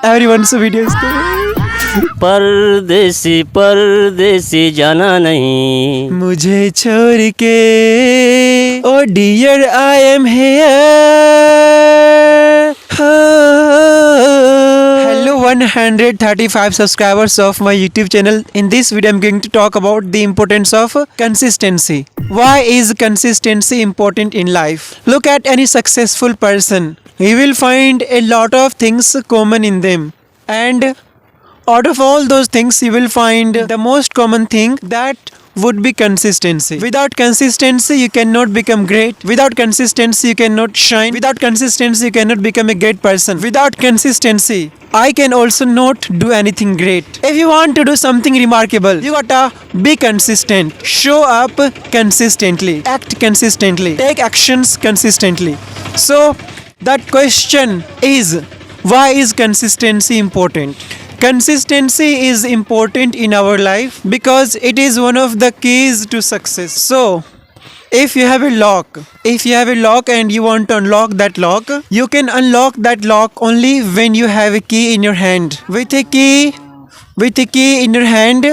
everyone's videos. परदेसी परदेसी जाना नहीं, मुझे छोड़ के, oh dear I am here. Hello 135 subscribers of my YouTube channel. In this video I'm going to talk about the importance of consistency. Why is consistency important in life? Look at any successful person. You will find a lot of things common in them, and out of all those things you will find the most common thing that would be consistency. Without consistency you cannot become great. Without consistency you cannot shine. Without consistency you cannot become a great person. Without consistency I can also not do anything great. If you want to do something remarkable, you gotta be consistent. Show up consistently. Act consistently. Take actions consistently. So that question is, why is consistency important? Consistency is important in our life because it is one of the keys to success. So, if you have a lock and you want to unlock that lock, you can unlock that lock only when you have a key in your hand. With a key in your hand,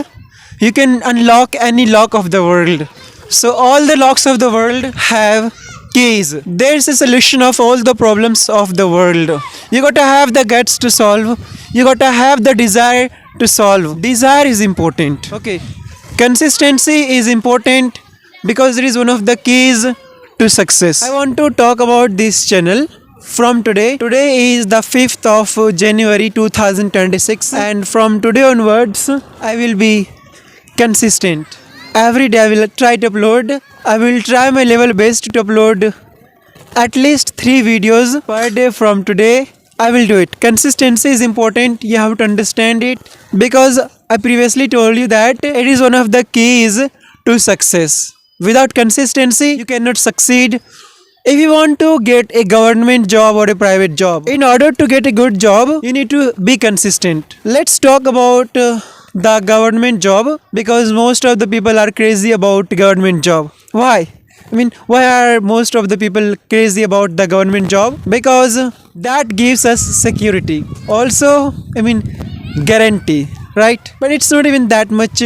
you can unlock any lock of the world. So all the locks of the world have keys. There's a solution of all the problems of the world. You gotta have the guts to solve. You gotta have the desire to solve. Desire is important. Okay. Consistency is important because it is one of the keys to success. I want to talk about this channel from today. Today is the 5th of January 2026, and from today onwards I will be consistent. Every day I will try to upload. I will try my level best to upload at least 3 videos per day from today. I will do it. Consistency is important. You have to understand it because I previously told you that it is one of the keys to success. Without consistency, you cannot succeed. If you want to get a government job or a private job, in order to get a good job, you need to be consistent. Let's talk about the government job because most of the people are crazy about government job. Why? Why are most of the people crazy about the government job? Because that gives us security. Also, guarantee, right? But it's not even that much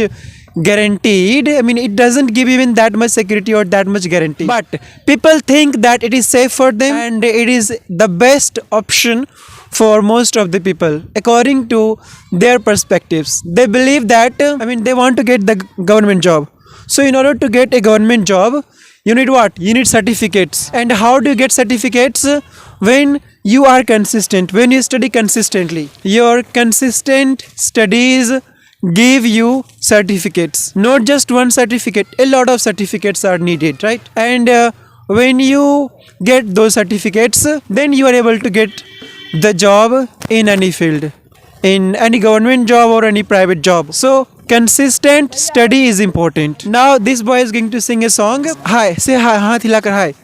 guaranteed. It doesn't give even that much security or that much guarantee. But people think that it is safe for them and it is the best option for most of the people according to their perspectives. They believe that they want to get the government job. So in order to get a government job, you need what? You need certificates. And how do you get certificates? When you are consistent, when you study consistently. Your consistent studies give you certificates. Not just one certificate, a lot of certificates are needed, right? And when you get those certificates, then you are able to get the job in any field, in any government job or any private job. So consistent study is important. Now this boy is going to sing a song. Hi, say hi, haath hilakar hi.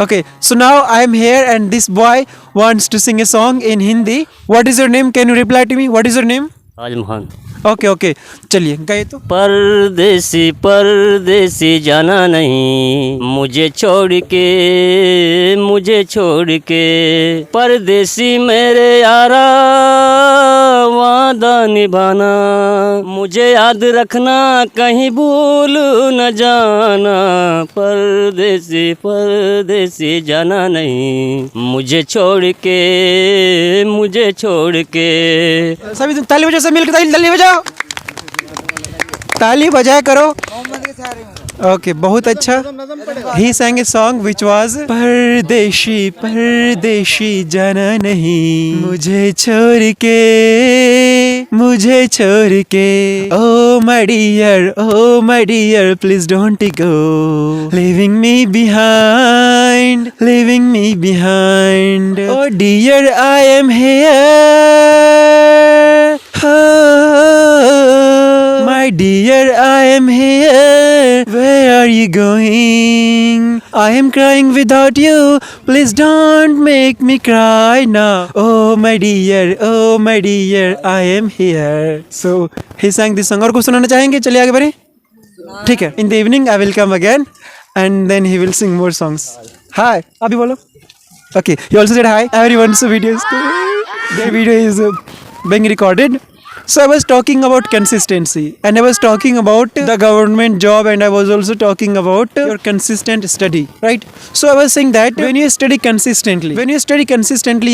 Okay, so now I am here and this boy wants to sing a song in Hindi. What is your name? Can you reply to me? What is your name? Azam Khan. Okay चलिए गाइए तो। परदेसी परदेसी जाना नहीं, मुझे छोड़ के परदेसी मेरे यारा, वादा निभाना, मुझे याद रखना, कहीं भूल न जाना। परदेसी परदेसी जाना नहीं, मुझे छोड़ के। सभी ताली बजाओ, सब मिलकर ताली बजाओ, ताली बजाया करो। ओके, बहुत अच्छा। ही sang a song which was परदेशी परदेशी जाना नहीं, मुझे छोड़ के, oh my dear please don't go, leaving me behind, oh dear I am here, my dear I am here, where are you going? I am crying without you, please don't make me cry now, oh my dear I am here. So he sang this song. और कुछ सुनाना चाहेंगे? चलिए आगे बढ़े। ठीक है, in the evening I will come again and then he will sing more songs. Hi, अभी बोलो. Okay, he also said hi. Everyone's video is their video is being recorded. So I was talking about consistency, and I was talking about the government job, and I was also talking about your consistent study, right? So I was saying that when you study consistently,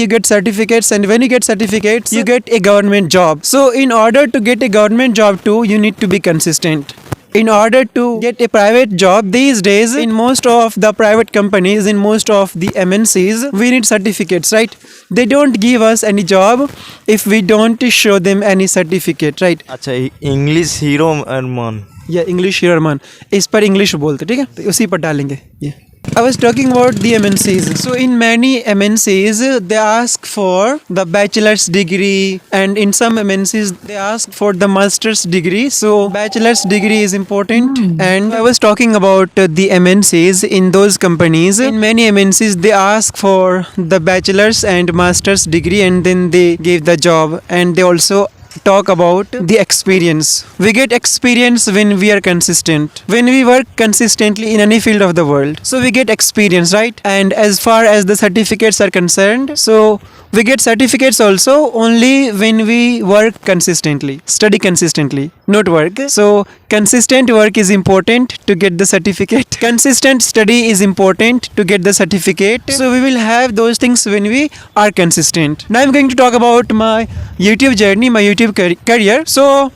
you get certificates, and when you get certificates, you get a government job. So in order to get a government job too, you need to be consistent. In order to get a private job these days, in most of the private companies, in most of the MNCs, we need certificates, right? They don't give us any job if we don't show them any certificate, right? अच्छा English hero अरमान या English हीरोमन इस पर English बोलते, ठीक है, तो उसी पर डालेंगे ये. I was talking about the MNCs. So in many MNCs, they ask for the bachelor's degree, and in some MNCs, they ask for the master's degree. So bachelor's degree is important. And I was talking about the MNCs in those companies. In many MNCs, they ask for the bachelor's and master's degree, and then they give the job, and they also talk about the experience. We get experience when we are consistent. When we work consistently in any field of the world. So we get experience, right? And as far as the certificates are concerned, so we get certificates also only when we work consistently, study consistently, not work. So consistent work is important to get the certificate. Consistent study is important to get the certificate. So we will have those things when we are consistent. Now I'm going to talk about my YouTube journey, my YouTube career. So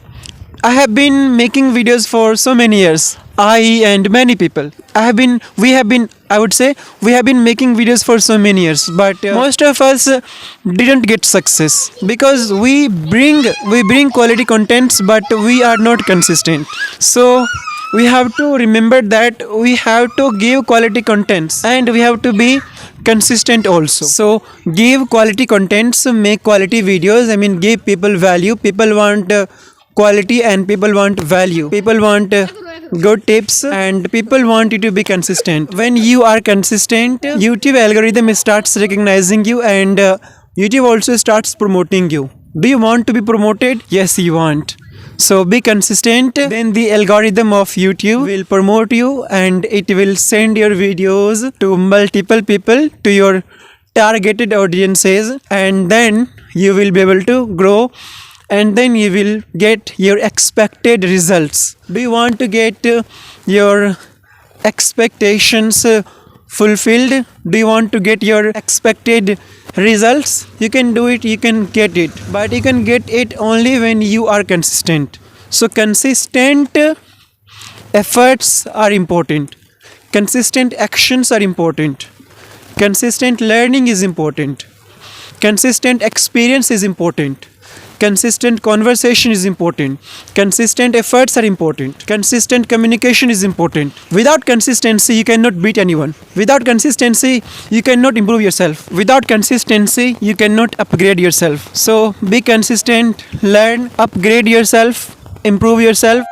I have been making videos for so many years. I and many people. We have been making videos for so many years, but most of us didn't get success because we bring quality contents, but we are not consistent. So we have to remember that we have to give quality contents, and we have to be consistent also. So give quality contents, make quality videos. I mean, give people value. People want quality, and people want value. People want good tips, and people want you to be consistent. When you are consistent, YouTube algorithm starts recognizing you, and YouTube also starts promoting you. Do you want to be promoted? Yes, you want. So be consistent, then the algorithm of YouTube will promote you, and it will send your videos to multiple people, to your targeted audiences, and then you will be able to grow, and then you will get your expected results. Do you want to get your expectations fulfilled? Do you want to get your expected results? You can do it, you can get it, but you can get it only when you are consistent. So consistent efforts are important. Consistent actions are important. Consistent learning is important. Consistent experience is important. Consistent conversation is important. Consistent efforts are important. Consistent communication is important. Without consistency, you cannot beat anyone. Without consistency, you cannot improve yourself. Without consistency, you cannot upgrade yourself. So be consistent, learn, upgrade yourself, improve yourself.